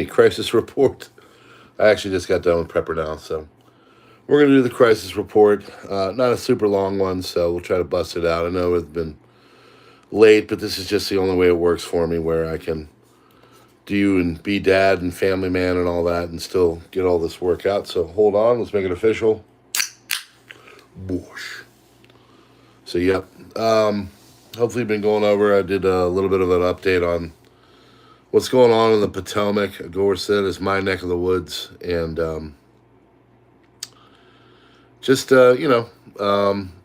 crisis report. I actually just got done with PrepperNow, so we're going to do the crisis report. Not a super long one, so we'll try to bust it out. I know it's been late, but this is just the only way it works for me, where I can do and be dad and family man and all that and still get all this work out. So hold on, let's make it official. Whoosh. So, yep. Hopefully you've been going over. I did a little bit of an update on what's going on in the Potomac. Gore said it's my neck of the woods. And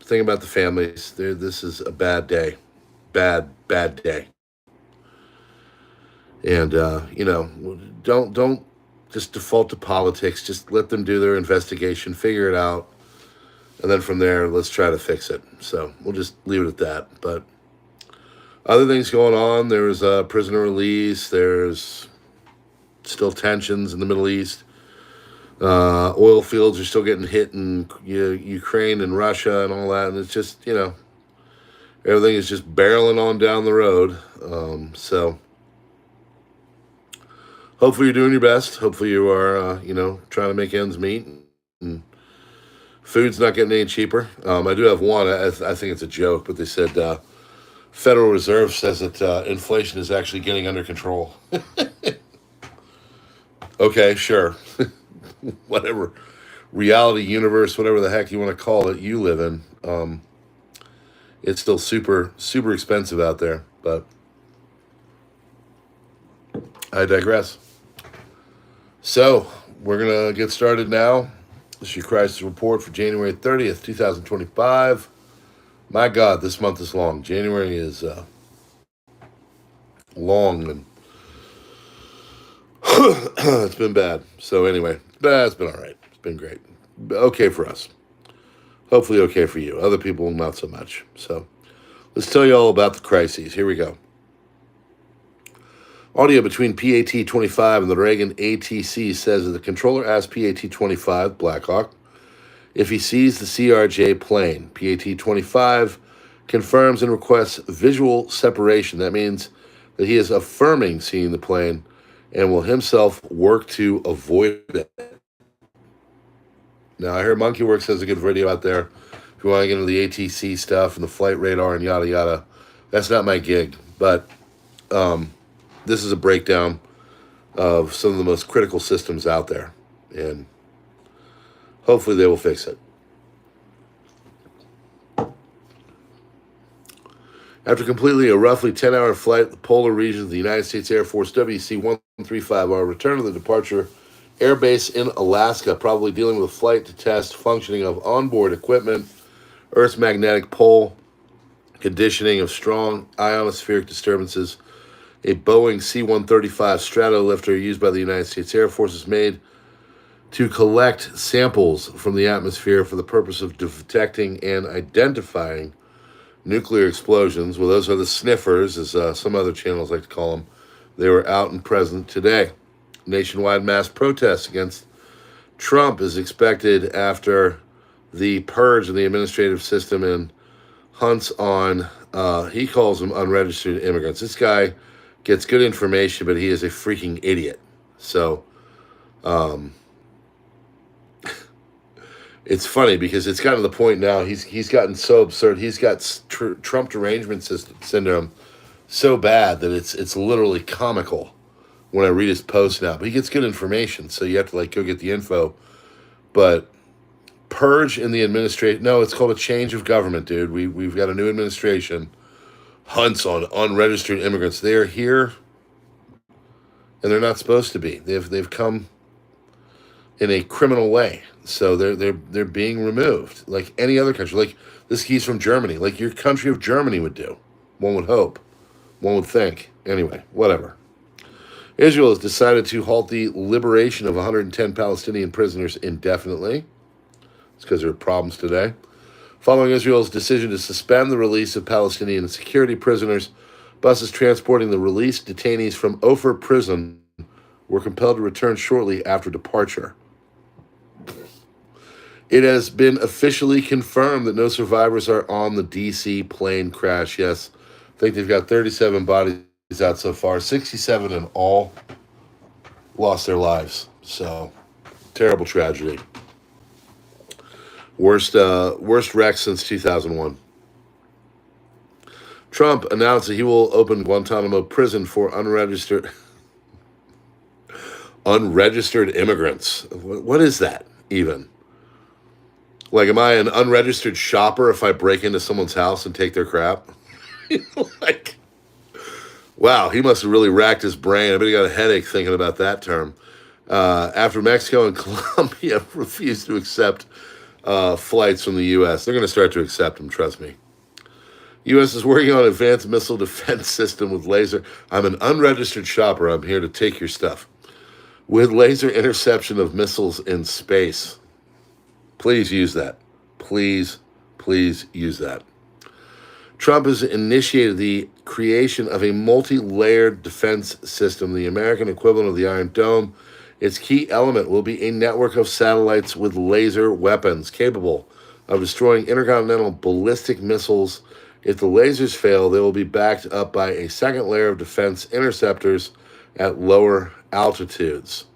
think about the families. This is a bad day. Bad day. And, don't just default to politics. Just let them do their investigation, figure it out. And then from there, let's try to fix it. So we'll just leave it at that. But other things going on, there was a prisoner release. There's still tensions in the Middle East. Oil fields are still getting hit in Ukraine and Russia and all that. And it's just, everything is just barreling on down the road. So hopefully you're doing your best. Hopefully you are, trying to make ends meet. And food's not getting any cheaper. I do have one. I think it's a joke, but they said Federal Reserve says that inflation is actually getting under control. Okay, sure. Whatever reality universe, whatever the heck you want to call it, you live in. It's still super, super expensive out there, but I digress. So we're going to get started now. This is your crisis report for January 30th, 2025. My God, this month is long. January is long, and it's been bad. So anyway, it's been all right. It's been great. Okay for us. Hopefully okay for you. Other people, not so much. So let's tell you all about the crises. Here we go. Audio between PAT-25 and the Reagan ATC says that the controller asked PAT-25, Blackhawk, if he sees the CRJ plane. PAT-25 confirms and requests visual separation. That means that he is affirming seeing the plane and will himself work to avoid it. Now, I heard MonkeyWorks has a good video out there. If you want to get into the ATC stuff and the flight radar and yada yada, that's not my gig. But this is a breakdown of some of the most critical systems out there. And hopefully they will fix it. After completing a roughly 10-hour flight, the polar regions of the United States Air Force WC-135R returned to the departure air base in Alaska, probably dealing with a flight to test functioning of onboard equipment, Earth's magnetic pole, conditioning of strong ionospheric disturbances. A Boeing C-135 Stratolifter used by the United States Air Force is made to collect samples from the atmosphere for the purpose of detecting and identifying nuclear explosions. Well, those are the sniffers, as some other channels like to call them. They were out and present today. Nationwide mass protests against Trump is expected after the purge of the administrative system and hunts on, he calls them unregistered immigrants. This guy gets good information, but he is a freaking idiot. So, it's funny because it's gotten to the point now, he's gotten so absurd. He's got Trump derangement syndrome so bad that it's literally comical when I read his posts now. But he gets good information, so you have to go get the info. But purge in the administration, no, it's called a change of government, dude. We've got a new administration. Hunts on unregistered immigrants. They are here, and they're not supposed to be. They've come in a criminal way, so they're being removed like any other country. Like this, he's from Germany, like your country of Germany would do. One would hope, one would think. Anyway, whatever. Israel has decided to halt the liberation of 110 Palestinian prisoners indefinitely. It's because there are problems today. Following Israel's decision to suspend the release of Palestinian security prisoners, buses transporting the released detainees from Ofer prison were compelled to return shortly after departure. It has been officially confirmed that no survivors are on the D.C. plane crash. Yes, I think they've got 37 bodies out so far, 67 in all. lost their lives. So, terrible tragedy. Worst wreck since 2001. Trump announced that he will open Guantanamo prison for unregistered immigrants. What is that even? Like, am I an unregistered shopper if I break into someone's house and take their crap? Like, wow, he must have really racked his brain. I bet he got a headache thinking about that term. After Mexico and Colombia refused to accept flights from the U.S., they're going to start to accept them, trust me. U.S. is working on advanced missile defense system with laser. I'm an unregistered shopper. I'm here to take your stuff. With laser interception of missiles in space. Please use that. Please use that. Trump has initiated the creation of a multi-layered defense system, the American equivalent of the Iron Dome. Its key element will be a network of satellites with laser weapons capable of destroying intercontinental ballistic missiles. If the lasers fail, they will be backed up by a second layer of defense interceptors at lower altitudes.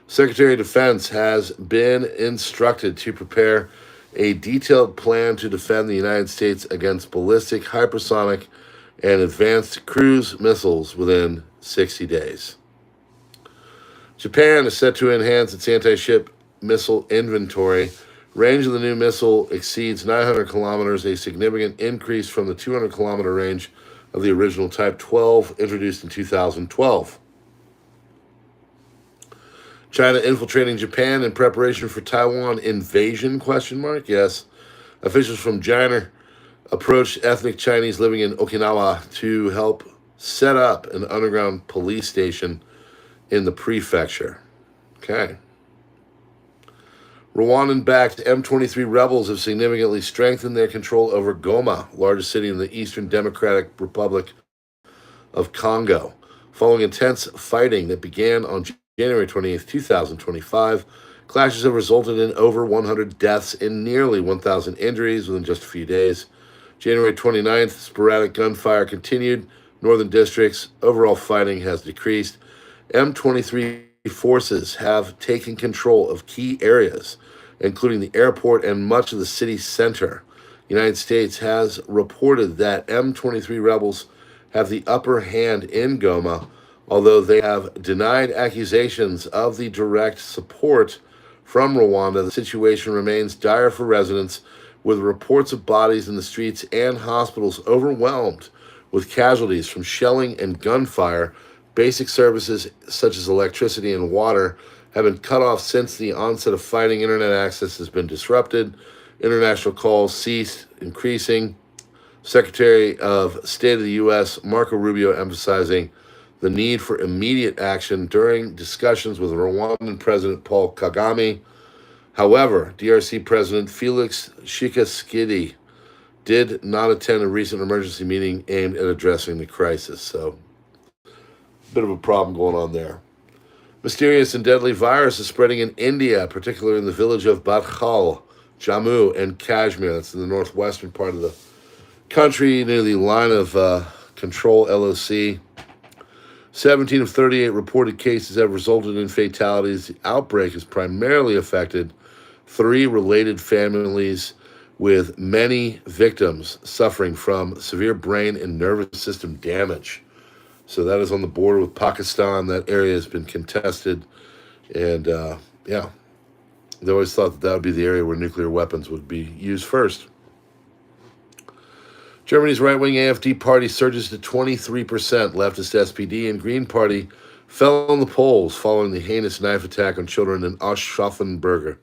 Secretary of Defense has been instructed to prepare a detailed plan to defend the United States against ballistic, hypersonic, and advanced cruise missiles within 60 days. Japan is set to enhance its anti-ship missile inventory. Range of the new missile exceeds 900 kilometers, a significant increase from the 200-kilometer range of the original Type 12 introduced in 2012. China infiltrating Japan in preparation for Taiwan invasion, ? Yes. Officials from China approached ethnic Chinese living in Okinawa to help set up an underground police station in the prefecture. Okay. Rwandan-backed M23 rebels have significantly strengthened their control over Goma, largest city in the Eastern Democratic Republic of Congo. Following intense fighting that began on January 28, 2025, clashes have resulted in over 100 deaths and nearly 1,000 injuries within just a few days. January 29th, sporadic gunfire continued. Northern districts, overall fighting has decreased. M23 forces have taken control of key areas, including the airport and much of the city center. The United States has reported that M23 rebels have the upper hand in Goma, although they have denied accusations of the direct support from Rwanda. The situation remains dire for residents, with reports of bodies in the streets and hospitals overwhelmed with casualties from shelling and gunfire. Basic services such as electricity and water have been cut off since the onset of fighting. Internet access has been disrupted. International calls ceased, increasing. Secretary of State of the U.S. Marco Rubio emphasizing the need for immediate action during discussions with Rwandan President Paul Kagame. However, DRC President Felix Tshisekedi did not attend a recent emergency meeting aimed at addressing the crisis. So, a bit of a problem going on there. Mysterious and deadly virus is spreading in India, particularly in the village of Badkhal, Jammu, and Kashmir. That's in the northwestern part of the country, near the line of control, LOC. 17 of 38 reported cases have resulted in fatalities. The outbreak has primarily affected 3 related families, with many victims suffering from severe brain and nervous system damage. So that is on the border with Pakistan. That area has been contested. And, yeah, they always thought that would be the area where nuclear weapons would be used first. Germany's right-wing AfD party surges to 23%. Leftist SPD and Green Party fell in the polls following the heinous knife attack on children in Aschaffenburg.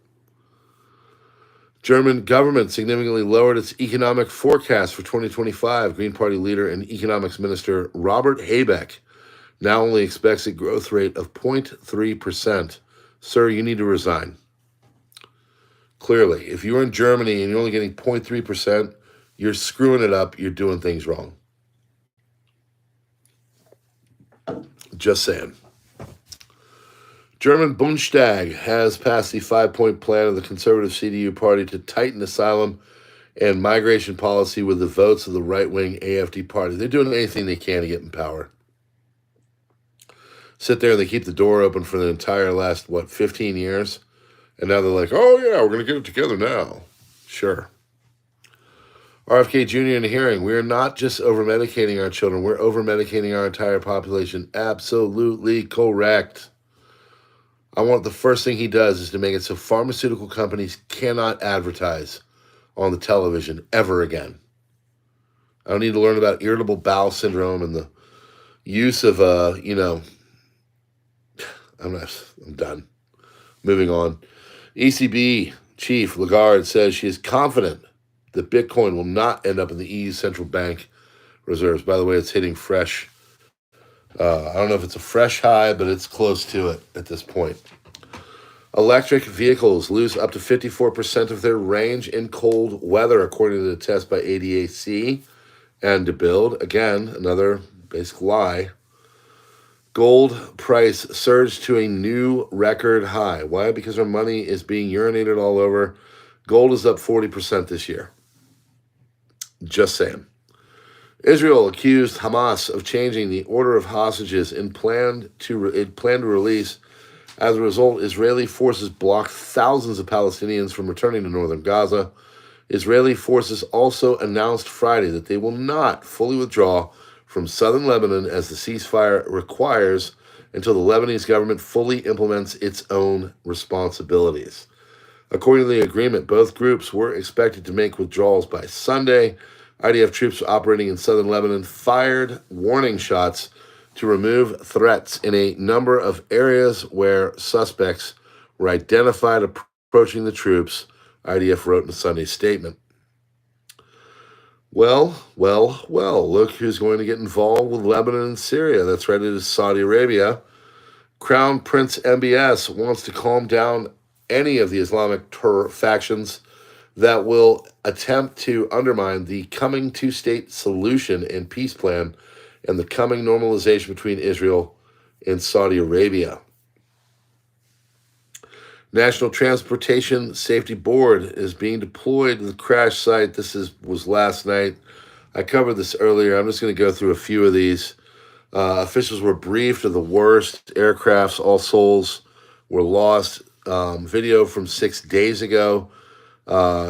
German government significantly lowered its economic forecast for 2025. Green Party leader and economics minister Robert Habeck now only expects a growth rate of 0.3%. Sir, you need to resign. Clearly, if you're in Germany and you're only getting 0.3%, you're screwing it up. You're doing things wrong. Just saying. German Bundestag has passed the 5-point plan of the conservative CDU party to tighten asylum and migration policy with the votes of the right-wing AfD party. They're doing anything they can to get in power. sit there and they keep the door open for the entire last, 15 years? And now they're like, oh, yeah, we're going to get it together now. Sure. RFK Jr. in a hearing. We are not just over-medicating our children. We're over-medicating our entire population. Absolutely correct. I want the first thing he does is to make it so pharmaceutical companies cannot advertise on the television ever again. I don't need to learn about irritable bowel syndrome and the use of, I'm done. Moving on. ECB Chief Lagarde says she is confident that Bitcoin will not end up in the EU central bank reserves. By the way, it's hitting fresh. I don't know if it's a fresh high, but it's close to it at this point. Electric vehicles lose up to 54% of their range in cold weather, according to the test by ODYSEE and to build. Again, another basic lie. Gold price surged to a new record high. Why? Because our money is being urinated all over. Gold is up 40% this year. Just saying. Israel accused Hamas of changing the order of hostages it planned to release. As a result, Israeli forces blocked thousands of Palestinians from returning to northern Gaza. Israeli forces also announced Friday that they will not fully withdraw from southern Lebanon as the ceasefire requires until the Lebanese government fully implements its own responsibilities. According to the agreement, both groups were expected to make withdrawals by Sunday. IDF troops operating in southern Lebanon fired warning shots to remove threats in a number of areas where suspects were identified approaching the troops, IDF wrote in a Sunday statement. Well, look who's going to get involved with Lebanon and Syria. That's right, it is Saudi Arabia. Crown Prince MBS wants to calm down any of the Islamic terror factions that will attempt to undermine the coming two-state solution and peace plan and the coming normalization between Israel and Saudi Arabia. National Transportation Safety Board is being deployed to the crash site. This was last night. I covered this earlier. I'm just going to go through a few of these. Officials were briefed of the worst. Aircrafts, all souls, were lost. Video from 6 days ago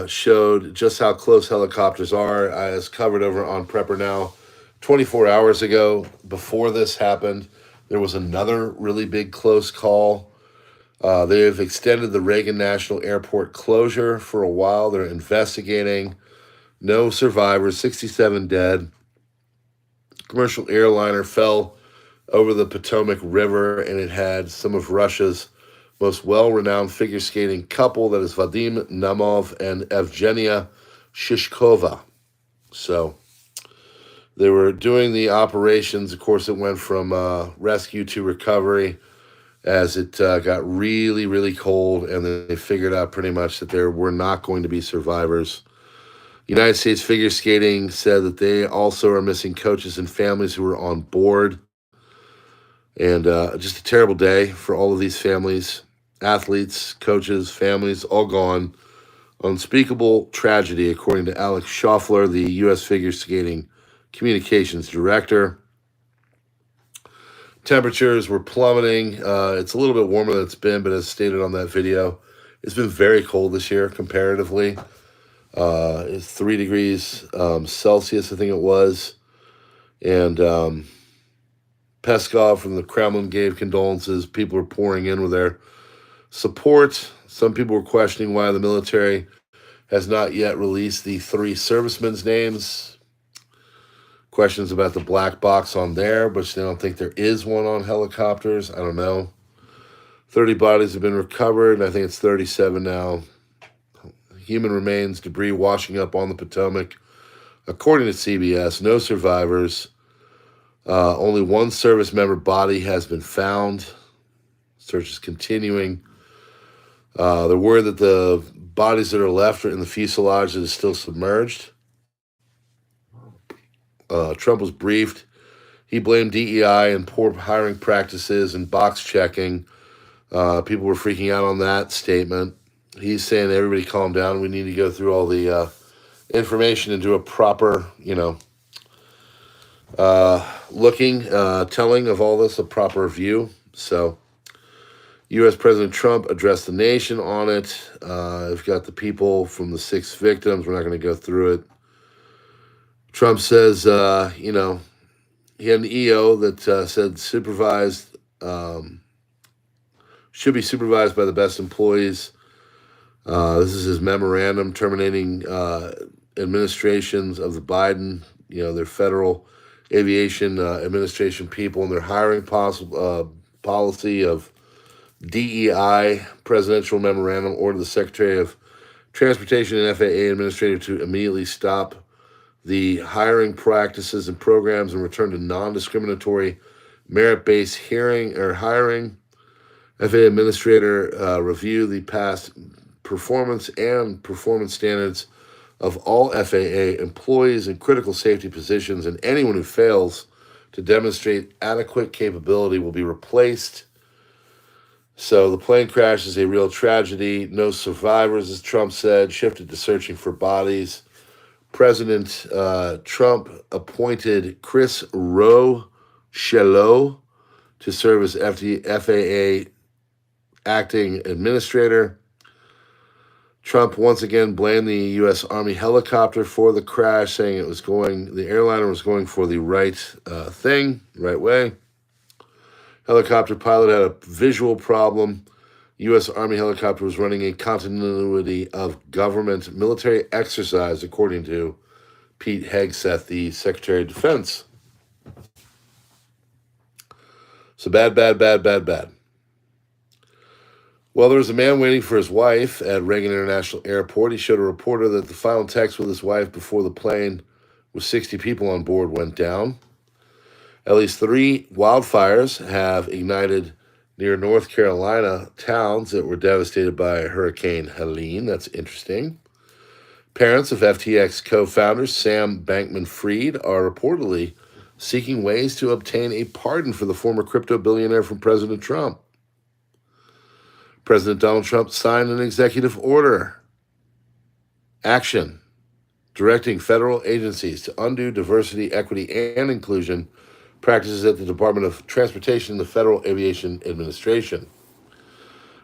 showed just how close helicopters are. I was covered over on PrepperNow 24 hours ago. Before this happened, there was another really big close call. They have extended the Reagan National Airport closure for a while. They're investigating. No survivors, 67 dead. Commercial airliner fell over the Potomac River, and it had some of Russia's most well-renowned figure skating couple, that is Vadim Namov and Evgenia Shishkova. So they were doing the operations. Of course, it went from rescue to recovery as it got really, really cold, and then they figured out pretty much that there were not going to be survivors. United States Figure Skating said that they also are missing coaches and families who were on board. And just a terrible day for all of these families, athletes, coaches, families, all gone. Unspeakable tragedy, according to Alex Schaffler, the US Figure Skating Communications Director. Temperatures were plummeting. It's a little bit warmer than it's been, but as stated on that video, it's been very cold this year comparatively. It's 3 degrees Celsius, I think it was. And Peskov from the Kremlin gave condolences. People are pouring in with their support. Some people were questioning why the military has not yet released the 3 servicemen's names. Questions about the black box on there, which they don't think there is one on helicopters. I don't know. 30 bodies have been recovered. I think it's 37 now. Human remains, debris washing up on the Potomac. According to CBS, no survivors. Only one service member body has been found. Search is continuing. They're worried that the bodies that are left are in the fuselage that is still submerged. Trump was briefed. He blamed DEI and poor hiring practices and box checking. People were freaking out on that statement. He's saying, everybody calm down. We need to go through all the information and do a proper, telling of all this, a proper view. So, U.S. President Trump addressed the nation on it. I've got the people from the 6 victims. We're not going to go through it. Trump says, he had an EO that said supervised, should be supervised by the best employees. This is his memorandum terminating administrations of the Biden, their federal aviation administration people and their hiring policy of DEI. Presidential memorandum ordered the Secretary of Transportation and FAA administrator to immediately stop the hiring practices and programs and return to non-discriminatory merit-based hiring. FAA administrator review the past performance and performance standards of all FAA employees in critical safety positions, and anyone who fails to demonstrate adequate capability will be replaced. So the plane crash is a real tragedy. No survivors, as Trump said, shifted to searching for bodies. President Trump appointed Chris Rocheleau to serve as FAA acting administrator. Trump once again blamed the U.S. Army helicopter for the crash, saying the airliner was going for the right way. Helicopter pilot had a visual problem. U.S. Army helicopter was running a continuity of government military exercise, according to Pete Hegseth, the Secretary of Defense. So bad. Well, there was a man waiting for his wife at Reagan International Airport. He showed a reporter that the final text with his wife before the plane with 60 people on board went down. At least 3 wildfires have ignited near North Carolina towns that were devastated by Hurricane Helene. That's interesting. Parents of FTX co-founder Sam Bankman-Fried are reportedly seeking ways to obtain a pardon for the former crypto billionaire from President Trump. President Donald Trump signed an executive order, action, directing federal agencies to undo diversity, equity, and inclusion practices at the Department of Transportation and the Federal Aviation Administration.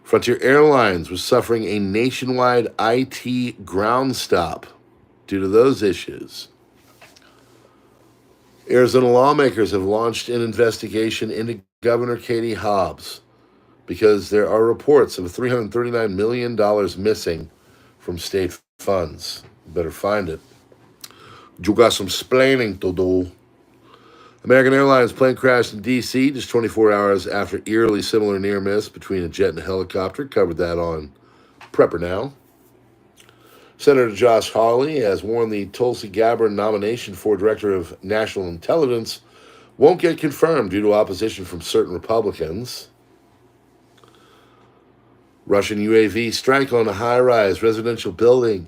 Frontier Airlines was suffering a nationwide IT ground stop due to those issues. Arizona lawmakers have launched an investigation into Governor Katie Hobbs because there are reports of $339 million missing from state funds. You better find it. You got some splaining to do. American Airlines plane crashed in D.C. just 24 hours after eerily similar near miss between a jet and a helicopter. Covered that on PrepperNow. Senator Josh Hawley has warned the Tulsi Gabbard nomination for Director of National Intelligence won't get confirmed due to opposition from certain Republicans. Russian UAV strike on a high-rise residential building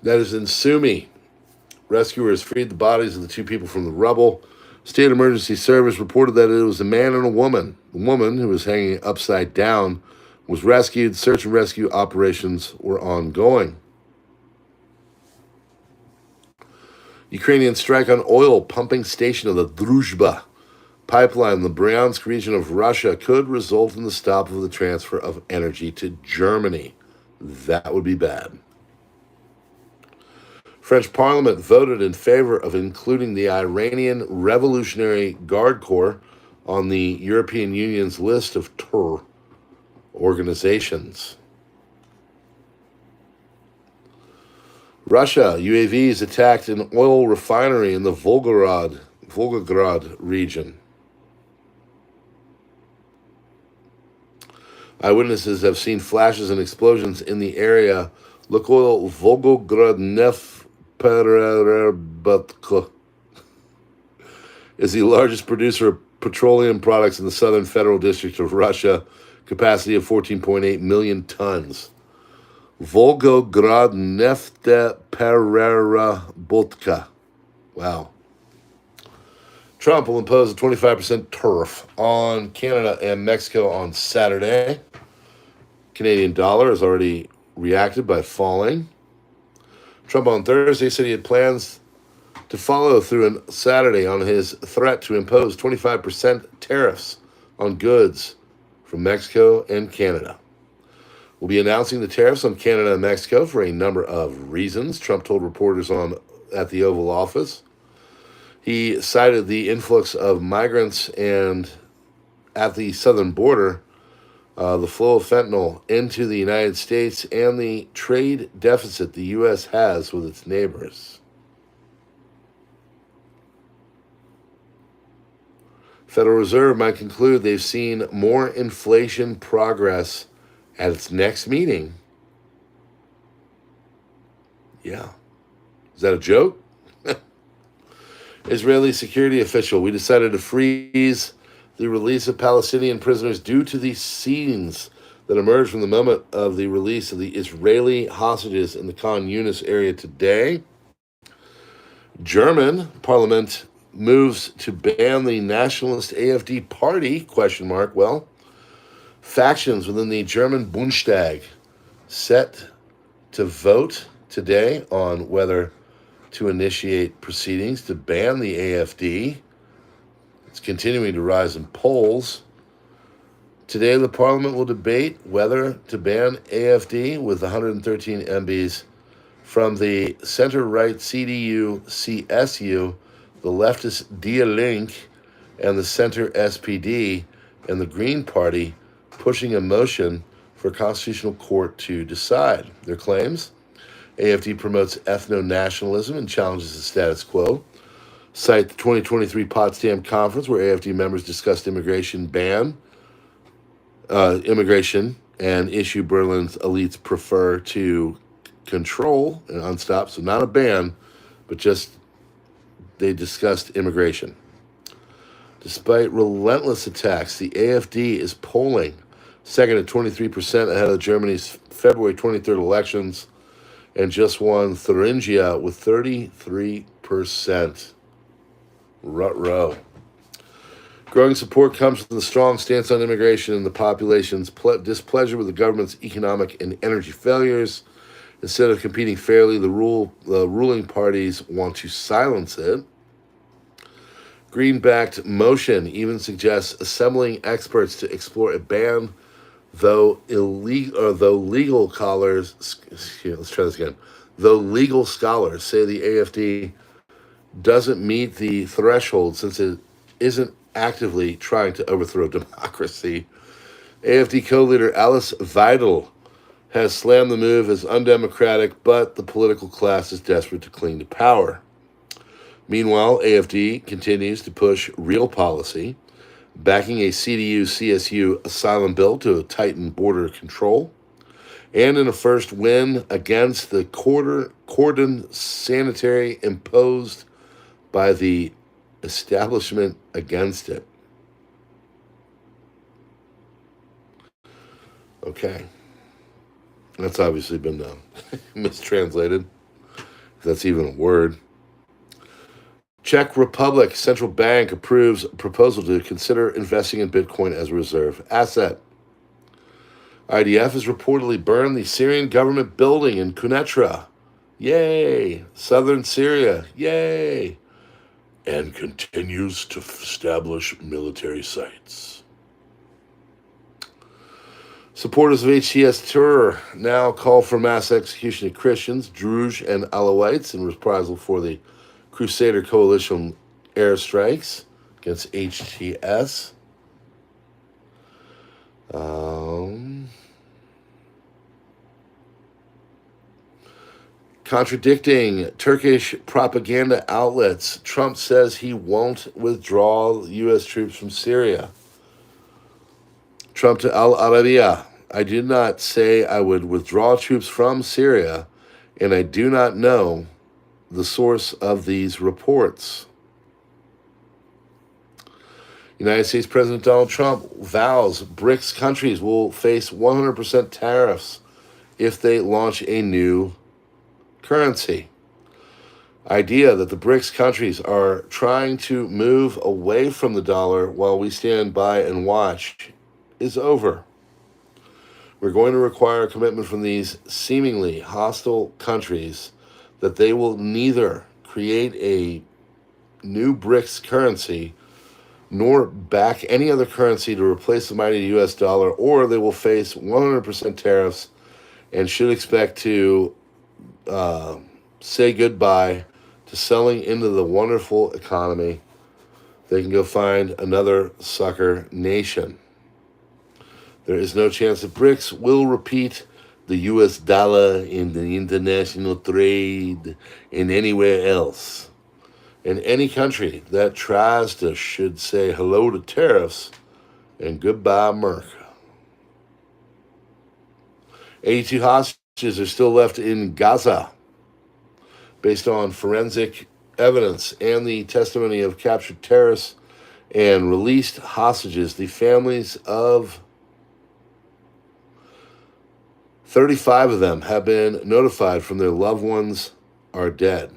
that is in Sumy. Rescuers freed the bodies of the 2 people from the rubble. State Emergency Service reported that it was a man and a woman. The woman, who was hanging upside down, was rescued. Search and rescue operations were ongoing. Ukrainian strike on oil pumping station of the Druzhba pipeline in the Bryansk region of Russia could result in the stop of the transfer of energy to Germany. That would be bad. French Parliament voted in favor of including the Iranian Revolutionary Guard Corps on the European Union's list of terror organizations. Russia, UAVs attacked an oil refinery in the Volgograd region. Eyewitnesses have seen flashes and explosions in the area. Lukoil Volgograd Neft is the largest producer of petroleum products in the southern federal district of Russia, capacity of 14.8 million tons. Volgograd Nefteperorabotka. Wow. Trump will impose a 25% tariff on Canada and Mexico on Saturday. Canadian dollar has already reacted by falling. Trump on Thursday said he had plans to follow through on Saturday on his threat to impose 25% tariffs on goods from Mexico and Canada. We'll be announcing the tariffs on Canada and Mexico for a number of reasons, Trump told reporters at the Oval Office. He cited the influx of migrants and at the southern border, the flow of fentanyl into the United States, and the trade deficit the U.S. has with its neighbors. Federal Reserve might conclude they've seen more inflation progress at its next meeting. Yeah. Is that a joke? Israeli security official, we decided to freeze the release of Palestinian prisoners due to the scenes that emerged from the moment of the release of the Israeli hostages in the Khan Yunis area today. German parliament moves to ban the nationalist AfD party, ? Well, factions within the German Bundestag set to vote today on whether to initiate proceedings to ban the AfD. It's continuing to rise in polls. Today, the parliament will debate whether to ban AfD with 113 MPs from the center-right CDU-CSU, the leftist Die Linke, and the center SPD, and the Green Party pushing a motion for a constitutional court to decide. Their claims: AfD promotes ethno-nationalism and challenges the status quo. Cite the 2023 Potsdam Conference, where AfD members discussed immigration and issue Berlin's elites prefer to control and unstop. So not a ban, but just they discussed immigration. Despite relentless attacks, the AfD is polling second at 23% ahead of Germany's February 23rd elections, and just won Thuringia with 33%. Ruh-roh. Growing support comes from the strong stance on immigration and the population's displeasure with the government's economic and energy failures. Instead of competing fairly, the ruling parties want to silence it. Green-backed motion even suggests assembling experts to explore a ban, though legal scholars say the AfD doesn't meet the threshold since it isn't actively trying to overthrow democracy. AfD co-leader Alice Weidel has slammed the move as undemocratic, but the political class is desperate to cling to power. Meanwhile, AfD continues to push real policy, backing a CDU-CSU asylum bill to tighten border control, and in a first win against the cordon sanitary imposed by the establishment against it. Okay. That's obviously been mistranslated, if that's even a word. Czech Republic Central Bank approves proposal to consider investing in Bitcoin as a reserve asset. IDF has reportedly burned the Syrian government building in Quneitra. Yay! Southern Syria. Yay! And continues to establish military sites. Supporters of HTS terror now call for mass execution of Christians, Druze, and Alawites in reprisal for the Crusader Coalition airstrikes against HTS. Contradicting Turkish propaganda outlets, Trump says he won't withdraw U.S. troops from Syria. Trump to Al Arabiya: I did not say I would withdraw troops from Syria, and I do not know the source of these reports. United States President Donald Trump vows BRICS countries will face 100% tariffs if they launch a new currency. Idea that the BRICS countries are trying to move away from the dollar while we stand by and watch is over. We're going to require a commitment from these seemingly hostile countries that they will neither create a new BRICS currency, nor back any other currency to replace the mighty US dollar, or they will face 100% tariffs and should expect to say goodbye to selling into the wonderful economy. They can go find another sucker nation. There is no chance that BRICS will repeat the US dollar in the international trade in anywhere else. And any country that tries to should say hello to tariffs and goodbye America. 82 hostages are still left in Gaza based on forensic evidence and the testimony of captured terrorists and released hostages. The families of 35 of them have been notified from their loved ones are dead.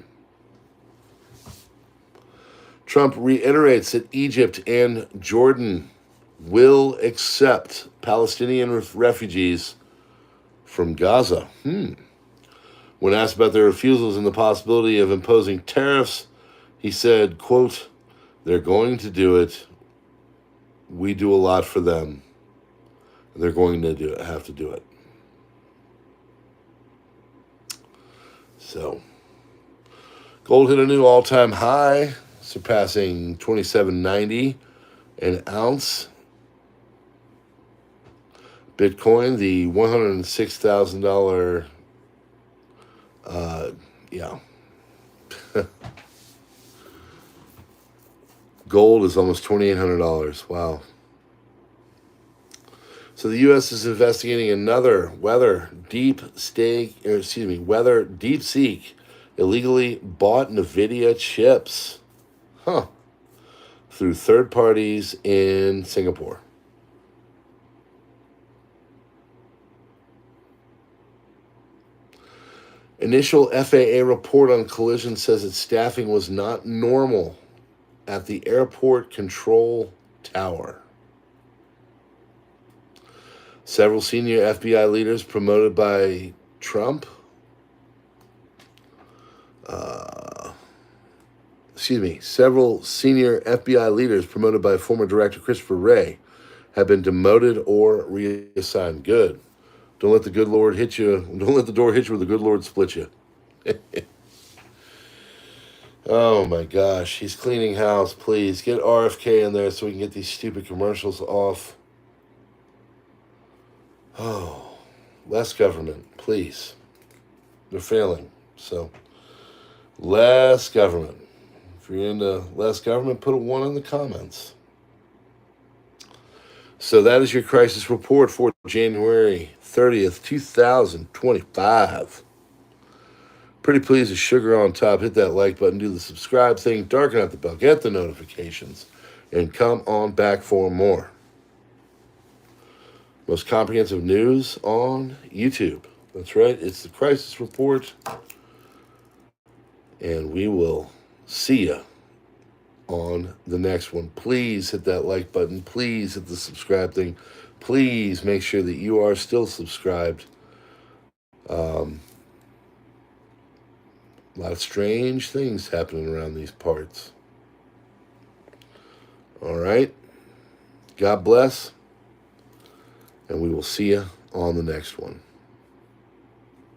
Trump reiterates that Egypt and Jordan will accept Palestinian refugees from Gaza. When asked about their refusals and the possibility of imposing tariffs, he said, quote, "They're going to do it. We do a lot for them. They're going to have to do it." So, gold hit a new all-time high, surpassing $27.90 an ounce. Bitcoin, the $106,000, gold is almost $2,800. Wow. So the U.S. is investigating another whether DeepSeek illegally bought NVIDIA chips, through third parties in Singapore. Initial FAA report on collision says that staffing was not normal at the airport control tower. Several senior FBI leaders promoted by Trump, several senior FBI leaders promoted by former Director Christopher Wray have been demoted or reassigned. Good. Don't let the good Lord hit you. Don't let the door hit you where the good Lord split you. Oh my gosh. He's cleaning house. Please get RFK in there so we can get these stupid commercials off. Oh, less government, please. They're failing. So, less government. If you're into less government, put a 1 in the comments. So that is your crisis report for January 30th, 2025. Pretty please with sugar on top. Hit that like button, do the subscribe thing, darken out the bell, get the notifications, and come on back for more. Most comprehensive news on YouTube. That's right, it's the crisis report. And we will see you on the next one. Please hit that like button. Please hit the subscribe thing. Please make sure that you are still subscribed. A lot of strange things happening around these parts. All right. God bless. And we will see you on the next one.